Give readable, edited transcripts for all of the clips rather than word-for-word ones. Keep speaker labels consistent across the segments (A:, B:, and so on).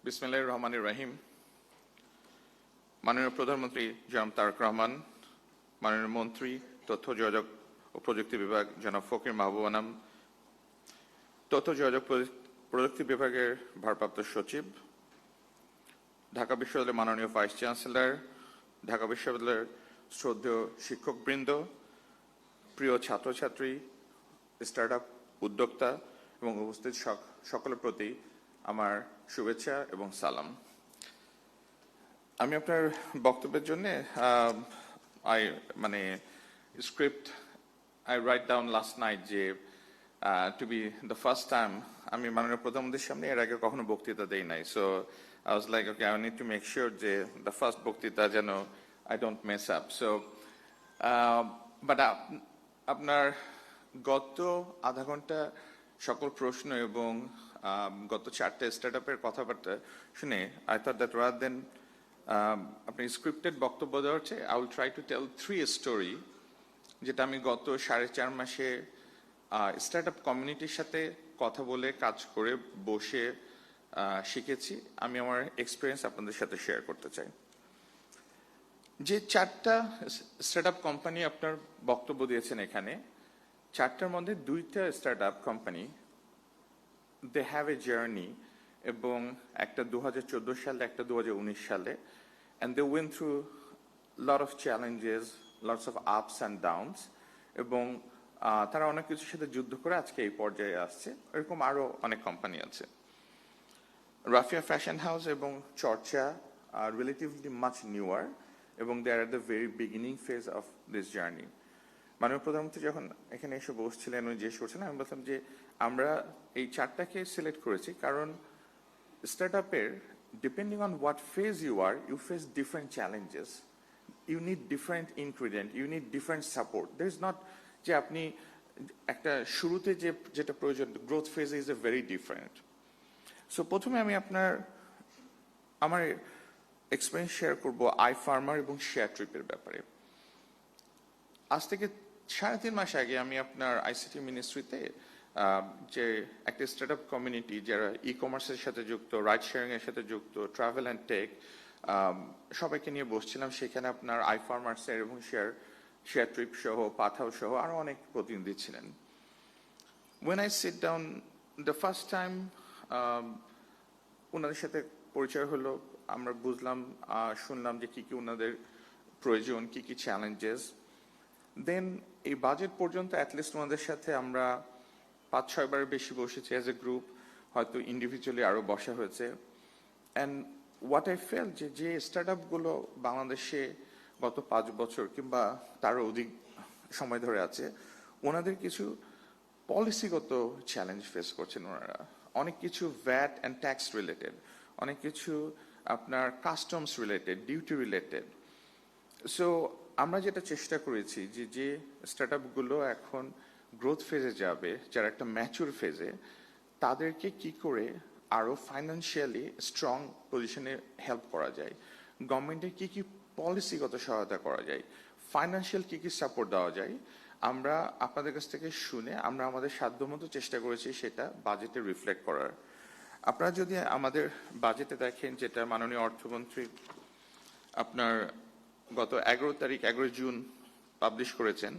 A: বিসমিল্লাহির রহমানির রহিম। মাননীয় প্রধানমন্ত্রী জনাব তারেক রহমান, মাননীয় মন্ত্রী তথ্য যোগাযোগ ও প্রযুক্তি বিভাগ জনাব ফকির মাহবুব আনাম, তথ্য যোগাযোগ প্রযুক্তি বিভাগের ভারপ্রাপ্ত সচিব, ঢাকা বিশ্ববিদ্যালয়ের মাননীয় ভাইস চ্যান্সেলর, ঢাকা বিশ্ববিদ্যালয়ের শ্রদ্ধেয় শিক্ষকবৃন্দ, প্রিয় ছাত্রছাত্রী, স্টার্টআপ উদ্যোক্তা এবং উপস্থিত সকলের প্রতি আমার শুভেচ্ছা এবং সালাম। আমি আপনার বক্তব্যের জন্য script I write down last night যে to be the first time আমি মাননীয় প্রধানমন্ত্রীর সামনে এর আগে কখনো বক্তৃতা দেই নাই, so I was like, okay, I need to make sure যে the first বক্তৃতা যেন I don't mess up. So but আপনার গত আধা ঘন্টা সকল প্রশ্ন এবং গত 4টে স্টার্টআপের কথাবার্তা শুনে I thought that rather than আপনি স্ক্রিপ্টেড বক্তব্য দেওয়ার চেয়ে I will try to tell 3 story যেটা আমি গত 4.5 মাসে স্টার্টআপ কমিউনিটির সাথে কথা বলে কাজ করে বসে শিখেছি। আমি আমার এক্সপিরিয়েন্স আপনাদের সাথে শেয়ার করতে চাই। যে 4টা স্টার্টআপ কোম্পানি আপনার বক্তব্য দিয়েছেন এখানে, 4টার মধ্যে 2টা startup company they have a journey এবং একটা 2014 সালে একটা 2019 সালে, and they went through lot of challenges, lots of ups and downs, এবং তারা অনেক কিছুর সাথে যুদ্ধ করে আজকে এই পর্যায়ে আসছে। এরকম আরো অনেক কোম্পানি আছে। রাফিয়া ফ্যাশন হাউস এবং চর্চা are relatively much newer এবং they are at the very beginning phase of this journey. মাননীয় প্রধানমন্ত্রী যখন এখানে এসে বসছিলেন উনি জিজ্ঞেস করছিলেন, আমি বললাম যে আমরা এই 4টাকে সিলেক্ট করেছি কারণ স্টার্টআপের depending on what phase you are, you face different challenges, you need different ingredient, you need different support. There is not যে আপনি একটা শুরুতে যেটা প্রয়োজন, growth phase is a very different. So প্রথমে আমি আমার এক্সপিরিয়েন্স শেয়ার করবো iFarmer এবং শেয়ার ট্রিপের ব্যাপারে। আজ থেকে 3.5 মাস আগে আমি আপনার আইসিটি মিনিস্ট্রিতে যে একটা স্টার্টআপ কমিউনিটি যারা ই কমার্সের সাথে যুক্ত, রাইড শেয়ারিং এর সাথে যুক্ত, ট্রাভেল অ্যান্ড টেক, সবাইকে নিয়ে বসছিলাম। সেখানে আপনার iFarmer এবং শেয়ার ট্রিপ সহ, পাথাও সহ আরো অনেক প্রতিনিধি ছিলেন। When I sit down the first time ওনাদের সাথে পরিচয় হলো, আমরা বুঝলাম, শুনলাম যে কি কি ওনাদের প্রয়োজন, কি কি চ্যালেঞ্জেস। দেন এই বাজেট পর্যন্ত অ্যাটলিস্ট ওনাদের সাথে আমরা 5-6 বারের বেশি বসেছি অ্যাজ এ গ্রুপ, হয়তো ইন্ডিভিজুয়ালি আরো বসা হয়েছে। অ্যান্ড হোয়াট আই ফেল যে স্টার্টআপগুলো বাংলাদেশে গত 5 বছর কিংবা তারও অধিক সময় ধরে আছে, ওনাদের কিছু পলিসিগত চ্যালেঞ্জ ফেস করছেন ওনারা। অনেক কিছু ভ্যাট অ্যান্ড ট্যাক্স রিলেটেড, অনেক কিছু আপনার customs related, duty related. So আমরা যেটা চেষ্টা করেছি যে স্টার্টআপগুলো এখন গ্রোথ ফেজে যাবে, যারা একটা ম্যাচুর ফেজে, তাদেরকে কি করে আরো ফাইন্যান্সিয়ালি স্ট্রং পজিশনে হেল্প করা যায়, গভর্নমেন্টের কি কি পলিসিগত সহায়তা করা যায়, ফাইন্যান্সিয়াল কি কি সাপোর্ট দেওয়া যায়, আমরা আপনাদের কাছ থেকে শুনে আমরা আমাদের সাধ্যমতো চেষ্টা করেছি সেটা বাজেটে রিফ্লেক্ট করার। আপনারা যদি আমাদের বাজেটে দেখেন, যেটা মাননীয় অর্থমন্ত্রী আপনার গত 11 জুন পাবলিশ করেছেন,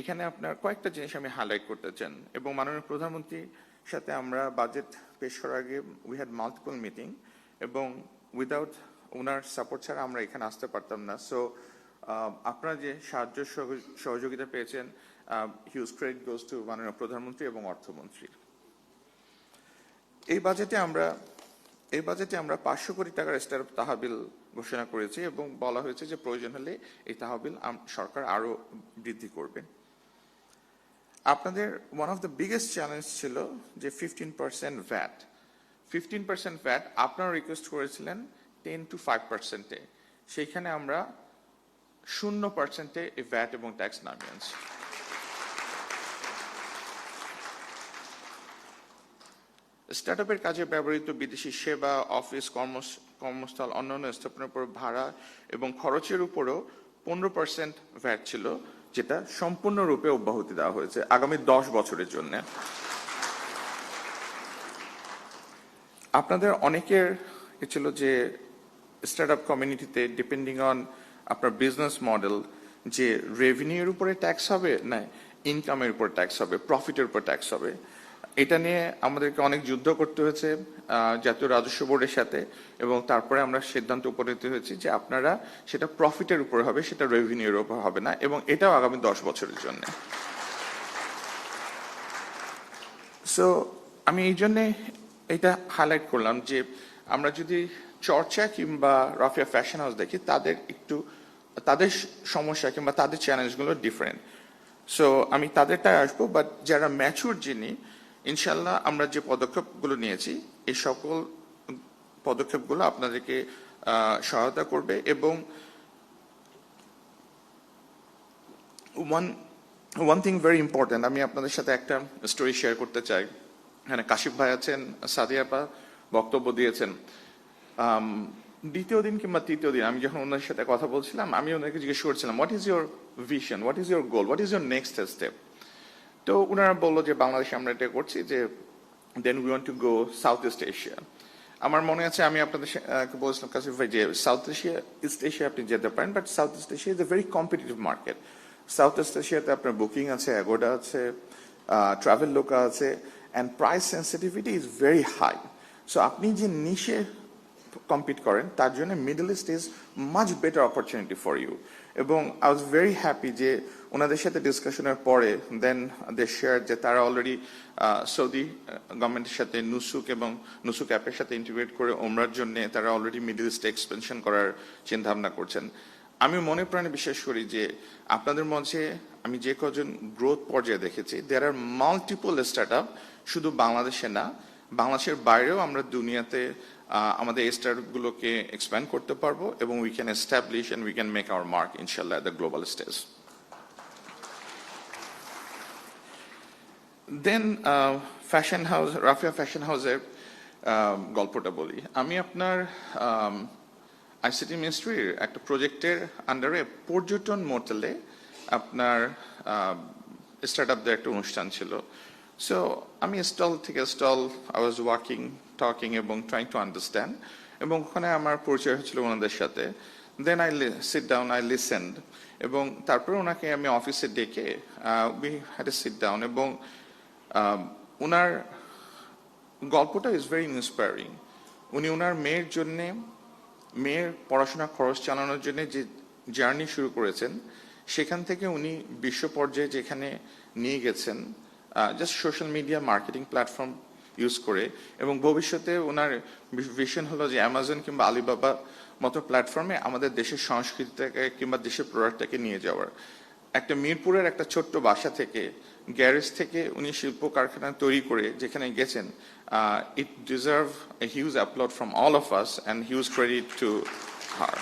A: এখানে আপনার কয়েকটা জিনিস আমি হাইলাইট করতে চান। এবং মাননীয় প্রধানমন্ত্রীর সাথে আমরা বাজেট পেশ করার আগে উই হ্যাড মাল্টিপল মিটিং, এবং উইদাউট ওনার সাপোর্ট ছাড়া আমরা এখানে আসতে পারতাম না। সো আপনারা যে সাহায্য সহযোগিতা পেয়েছেন, হিউজ ক্রেডিট গোজ টু মাননীয় প্রধানমন্ত্রী এবং অর্থমন্ত্রী। এই বাজেটে আমরা 500 কোটি টাকার স্টার্টআপ তহবিল ঘোষণা করেছি এবং বলা হয়েছে যে প্রয়োজন হলে এই তহবিল সরকার আরো বৃদ্ধি করবে। আপনাদের one of the biggest challenge ছিল যে 15% ভ্যাট। 15% ভ্যাট আপনারা রিকোয়েস্ট করেছিলেন 10 to 5%-এ, সেইখানে আমরা 0%-এ এই ভ্যাট এবং ট্যাক্স নামিয়ে আনছি। স্টার্টআপের কাজে ব্যবহৃত বিদেশি সেবা, অফিস, কর্মস্থল, অন্যান্য স্থাপনার উপর ভাড়া এবং খরচের উপরও 15% ভ্যাট ছিল, যেটা সম্পূর্ণরূপে অব্যাহতি দেওয়া হয়েছে আগামী 10 বছরের জন্য। আপনাদের অনেকের ছিল যে স্টার্টআপ কমিউনিটিতে ডিপেন্ডিং অন আপনার বিজনেস মডেল যে রেভিনিউর উপরে ট্যাক্স হবে না ইনকামের উপর ট্যাক্স হবে, প্রফিটের উপর ট্যাক্স হবে। এটা নিয়ে আমাদেরকে অনেক যুদ্ধ করতে হয়েছে জাতীয় রাজস্ব বোর্ডের সাথে, এবং তারপরে আমরা সিদ্ধান্ত উপনীত হয়েছি যে আপনারা সেটা প্রফিটের উপর হবে, সেটা রেভিনিউর উপর হবে না, এবং এটাও আগামী 10 বছরের জন্য। সো আমি এই জন্যে এটা হাইলাইট করলাম যে আমরা যদি চর্চা কিংবা রাফিয়া ফ্যাশন হাউস দেখি, তাদের সমস্যা কিংবা তাদের চ্যালেঞ্জগুলো ডিফারেন্ট। সো আমি তাদেরটাই আসবো, বাট যারা ম্যাচুর যিনি, ইনশাল্লাহ আমরা যে পদক্ষেপগুলো নিয়েছি এই সকল পদক্ষেপগুলো আপনাদেরকে সহায়তা করবে। এবং ওয়ান থিং ভেরি ইম্পর্টেন্ট, আমি আপনাদের সাথে একটা স্টোরি শেয়ার করতে চাই। এখানে কাশিফ ভাই আছেন, সাদিয়াপা বক্তব্য দিয়েছেন। দ্বিতীয় দিন কিংবা তৃতীয় দিন আমি যখন ওনার সাথে কথা বলছিলাম, আমি ওনাকে জিজ্ঞেস করছিলাম what is your vision, what is your goal, what is your next step. তো ওনারা বললো যে বাংলাদেশে আমরা এটা করছি, যে then we want to go South East Asia. আমার মনে আছে আমি আপনাদের বলছিলাম কাশিফ ভাই যে সাউথ এশিয়া, ইস্ট এশিয়া আপনি যেতে পারেন, but South East Asia is a very competitive market. South East এশিয়াতে আপনার বুকিং আছে, অ্যাগোডা আছে, ট্রাভেল লোকা আছে, and price sensitivity is very high. So আপনি যে নিশে কম্পিট করেন তার জন্য Middle East is much better opportunity for you. এবং আই ওয়াজ ভেরি হ্যাপি যে ওনাদের সাথে ডিসকাশনের পরে দেন দে শেয়ার যে তারা অলরেডি সৌদি গভর্নমেন্টের সাথে নুসুক এবং নুসুক অ্যাপের সাথে ইন্টিগ্রেট করে ওমরার জন্য তারা অলরেডি মিডল ইস্টে এক্সপেনশন করার চিন্তা ভাবনা করছেন। আমি মনে প্রাণে বিশ্বাস করি যে আপনাদের মঞ্চে আমি যে কজন গ্রোথ পর্যায়ে দেখেছি, দেয়ার আর মাল্টিপল স্টার্টআপ, শুধু বাংলাদেশে না, বাংলাদেশের বাইরেও আমরা দুনিয়াতে আমাদের এই স্টার্টআপগুলোকে এক্সপ্যান্ড করতে পারবো, এবং we can establish and we can make our mark ইনশাল্লাহ at the global stage. Then fashion house, Rafia fashion হাউসের গল্পটা বলি। আমি আপনার আইসিটি মিনিস্ট্রির একটা প্রজেক্টের আন্ডারে পর্যটন মোটেলে আপনার স্টার্টআপদের একটা অনুষ্ঠান ছিল। সো আমি স্টল থেকে stall I was walking, talking এবং ট্রাইং টু আন্ডারস্ট্যান্ড, এবং ওখানে আমার পরিচয় হয়েছিল ওনাদের সাথে। Then I sit down, I listened, এবং তারপরে ওনাকে আমি অফিসে ডেকে we had a sit down, এবং ওনার গল্পটা ইজ ভেরি ইন্সপায়ারিং। উনি ওনার মেয়ের পড়াশোনা খরচ চালানোর জন্য যে জার্নি শুরু করেছেন, সেখান থেকে উনি বিশ্ব পর্যায়ে যেখানে নিয়ে গেছেন just social media marketing platform use করে, এবং ভবিষ্যতে ওনার ভিশন হলো যে অ্যামাজন কিংবা আলিবাবা মতো প্ল্যাটফর্মে আমাদের দেশের সংস্কৃতিটাকে কিংবা দেশের প্রোডাক্টটাকে নিয়ে যাওয়ার। একটা মিরপুরের একটা ছোট্ট বাসা থেকে, গ্যারেজ থেকে উনি শিল্প কারখানা তৈরি করে যেখানে গেছেন, it deserve a huge applaud from all of us and huge credit to her.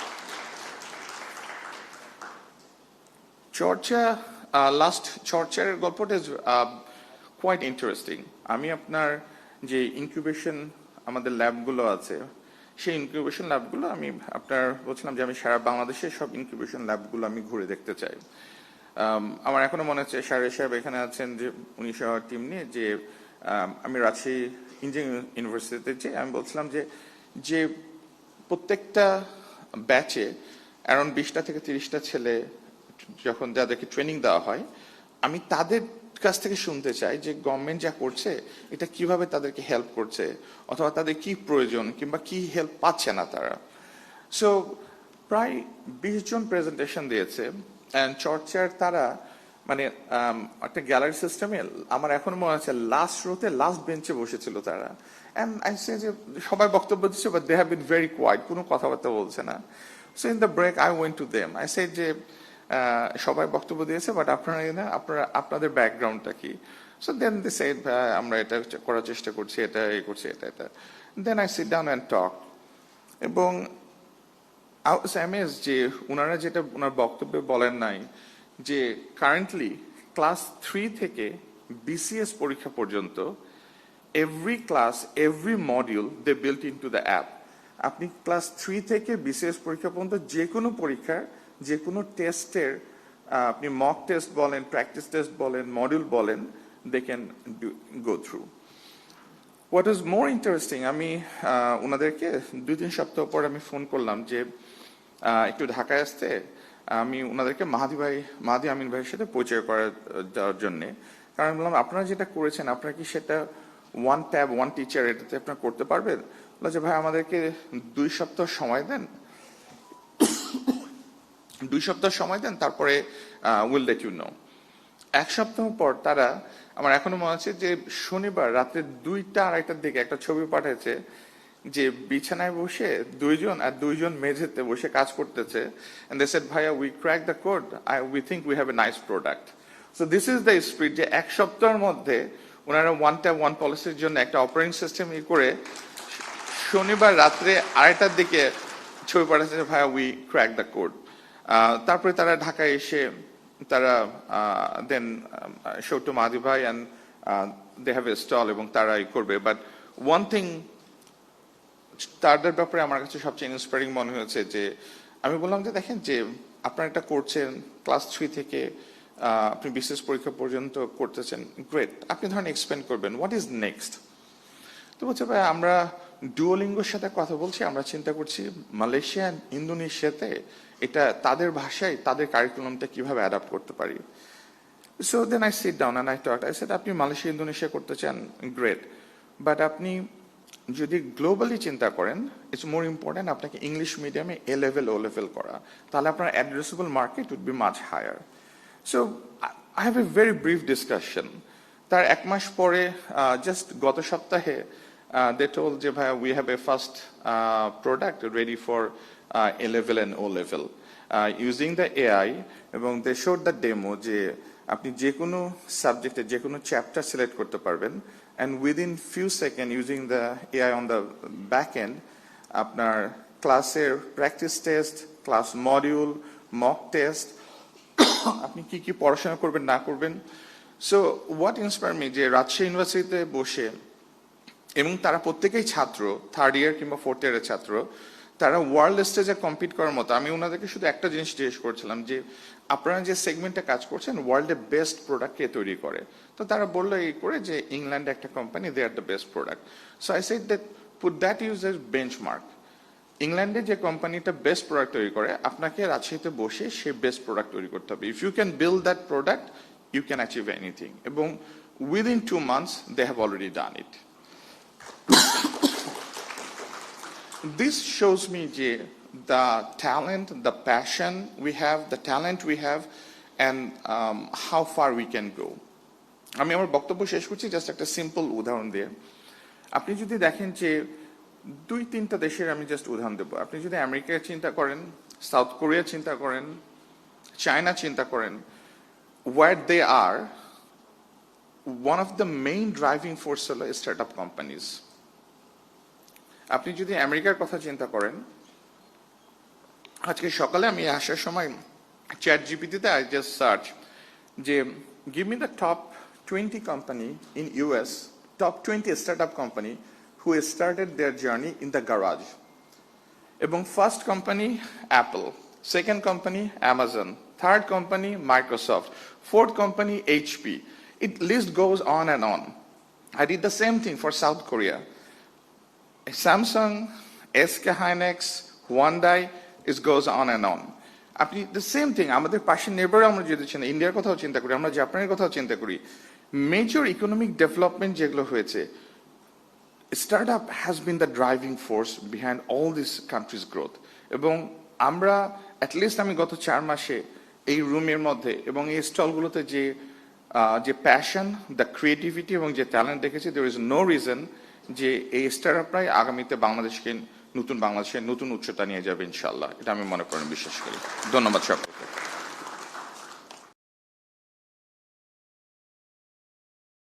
A: চর্চার গল্পটা ইজ কোয়াইট ইন্টারেস্টিং। আমি আপনার যে ইনকিউবেশন আমাদের ল্যাবগুলো আছে, সেই ইনকিউবেশন ল্যাবগুলো আমি আপনার বলছিলাম যে আমি সারা বাংলাদেশের সব ইনকিউবেশন ল্যাবগুলো আমি ঘুরে দেখতে চাই। আমার এখনো মনে হচ্ছে শাহরিয়ার সাহেব এখানে আছেন, যে উনি সহ টিম নিয়ে যে আমি রাজশাহী ইঞ্জিনিয়ারিং ইউনিভার্সিটিতে যে আমি বলছিলাম যে প্রত্যেকটা ব্যাচে অ্যারাউন্ড 20টা থেকে 30টা ছেলে যখন যাদেরকে ট্রেনিং দেওয়া হয়, আমি তাদের কাছ থেকে শুনতে চাই যে গভর্নমেন্ট যা করছে এটা কিভাবে তাদেরকে হেল্প করছে, অথবা তাদের কি প্রয়োজন কিংবা কি হেল্প পাচ্ছে না তারা। সো প্রায় 20 জন প্রেজেন্টেশন দিয়েছে, চর্চার তারা মানে একটা গ্যালারি সিস্টেমে, আমার এখনো মনে আছে লাস্ট রোতে লাস্ট বেঞ্চে বসেছিল তারা, এন্ড আই সে যে সবাই বক্তব্য দিচ্ছে, but they have been very quiet, কোনো কথাবার্তা বলছে না। So in the break I went to them, I said যে সবাই বক্তব্য দিয়েছে, বাট আপনাদের ব্যাকগ্রাউন্ডটা কি? সো দেন দে সেড আমরা এটা করার চেষ্টা করছি, এটা করছি, এটা। Then I sit down and talk, এবং আই ওয়াজ অ্যামেজড যে ওনারা যেটা ওনার বক্তব্যে বলেন নাই, যে কারেন্টলি ক্লাস 3 থেকে বিসিএস পরীক্ষা পর্যন্ত every class, every module they built into the app. আপনি ক্লাস 3 থেকে বিসিএস পরীক্ষা পর্যন্ত যে কোনো পরীক্ষার, যে কোনো টেস্টের, আপনি মক টেস্ট বলেন, প্র্যাকটিস টেস্ট বলেন, মডিউল বলেন, they can go through. What is more interesting, আমি ওনাদেরকে 2-3 সপ্তাহ পর আমি ফোন করলাম যে একটু ঢাকায় আসতে, আমি ওনাদেরকে মাহাদি আমিন ভাইয়ের সাথে পরিচয় করে দেওয়ার জন্যে। কারণ আমি বললাম আপনারা যেটা করেছেন আপনারা কি সেটা ওয়ান ট্যাব ওয়ান টিচার এটাতে আপনারা করতে পারবেন? বললো যে ভাই আমাদেরকে 2 সপ্তাহ সময় দেন, 2 সপ্তাহ সময় দেন, তারপরে উইল লেট ইউ নো। 1 সপ্তাহ পর তারা, আমার এখনো মনে আছে যে শনিবার রাত্রে 2টা-2:30টার দিকে একটা ছবি পাঠিয়েছে যে বিছানায় বসে 2জন আর 2জন মেঝেতে বসে কাজ করতেছে, and they said ভাইয়া we cracked the code, we think we have a nice product. So this is the spirit, যে 1 সপ্তাহের মধ্যে ওনারা ওয়ান ট্যাব ওয়ান পলিসির জন্য একটা অপারেটিং সিস্টেম করে শনিবার রাত্রে 2:30টার দিকে ছবি পাঠাচ্ছে যে ভাইয়া we cracked the code. তারপরে তারা ঢাকায় এসে তারা দেন শো টু মাহাদি ভাই and they have a stall এবং তারা করবে। বাট ওয়ান থিং তাদের ব্যাপারে আমার কাছে সবচেয়ে ইন্সপায়ারিং মনে হয়েছে যে আমি বললাম যে দেখেন যে আপনারা এটা করছেন ক্লাস 3 থেকে আপনি বিশেষ পরীক্ষা পর্যন্ত করতেছেন, গ্রেট, আপনি ধরেন এক্সপ্যান্ড করবেন, হোয়াট ইজ নেক্সট? তো বলছে ভাই আমরা ডুওলিঙ্গোর সাথে কথা বলছি, আমরা চিন্তা করছি মালয়েশিয়া ইন্দোনেশিয়াতে এটা তাদের ভাষায় তাদের কারিকুলামটা কিভাবে অ্যাডাপ্ট করতে পারি। So then I sit down and I talk, I said আপনি মালয়েশিয়া ইন্দোনেশিয়া করতে চান, গ্রেট, বাট আপনি যদি গ্লোবালি চিন্তা করেন ইটস মোর ইম্পর্টেন্ট আপনাকে ইংলিশ মিডিয়ামে A level O level করা, তাহলে আপনার addressable market would be much higher. So I have a very brief discussion. তার 1 মাস পরে জাস্ট গত সপ্তাহে they told যে ভাই we have a first product ready for A level and O level using the AI, এবং they showed the demo যে আপনি যে কোনো সাবজেক্টে যে কোনো চ্যাপ্টার সিলেক্ট করতে পারবেন and within few seconds using the AI on the back end আপনার ক্লাসের practice test, class module, mock test, আপনি কি কি পড়াশোনা করবেন না করবেন। সো হোয়াট ইন্সপায়ার মি যে রাজশাহী ইউনিভার্সিটিতে বসে, এবং তারা প্রত্যেকেই ছাত্র, 3rd ইয়ার কিংবা 4th ইয়ারের ছাত্র, তারা ওয়ার্ল্ড স্টেজে কম্পিট করার মতো। আমি ওনাদেরকে শুধু একটা জিনিস জিজ্ঞেস করছিলাম যে আপনারা যে সেগমেন্টে কাজ করছেন ওয়ার্ল্ডের বেস্ট প্রোডাক্ট কে তৈরি করে? তো তারা বললো এই করে যে ইংল্যান্ডে একটা company, they are the best product. So I said that put that use as benchmark. ইংল্যান্ডে যে কোম্পানিটা বেস্ট প্রোডাক্ট তৈরি করে আপনাকে রাজশাহীতে বসে সেই বেস্ট প্রোডাক্ট তৈরি করতে হবে। If you can build that product you can achieve anything, এবং within 2 months they have already done it. This shows me the talent, the passion we have, the talent we have, and how far we can go. আমি আমার বক্তব্য শেষ করছি just একটা simple উদাহরণ দিয়ে। আপনি যদি দেখেন যে 2-3টা দেশের আমি জাস্ট উদাহরণ দেবো। আপনি যদি আমেরিকা চিন্তা করেন, সাউথ কোরিয়া চিন্তা করেন, চায়না চিন্তা করেন, where they are, one of the main driving force হলো স্টার্টআপ কোম্পানিজ। আপনি যদি আমেরিকার কথা চিন্তা করেন, আজকে সকালে আমি আসার সময় চ্যাট জিপিটিতে আই জাস্ট সার্চ যে give me the top 20 company in US, top 20 startup company who started their journey in the garage. এবং first company Apple, second company Amazon, third company Microsoft, fourth company HP. It list goes on and on. I did the same thing for South Korea. Samsung, SK Hynix, Hyundai, it goes on and on. আপনি the same thing আমাদের পাশে নেবার আমরা যদি চিন্তা, ইন্ডিয়ার কথাও চিন্তা করি, আমরা জাপানের কথাও চিন্তা করি, মেজর ইকোনমিক ডেভেলপমেন্ট যেগুলো হয়েছে, startup has been the driving force behind all this countries growth. এবং আমরা অ্যাটলিস্ট আমি গত 4 মাসে এই রুমের মধ্যে এবং এই স্টলগুলোতে যে প্যাশন, দ্য ক্রিয়েটিভিটি এবং যে ট্যালেন্ট দেখেছি, দেয়ার ইজ নো রিজন যে এই স্টার্টআপরাই আগামীতে বাংলাদেশকে নতুন বাংলাদেশের নতুন উচ্চতা নিয়ে যাবে ইনশাআল্লাহ। এটা আমি মনে করেন, বিশ্বাস করি। ধন্যবাদ সকলকে।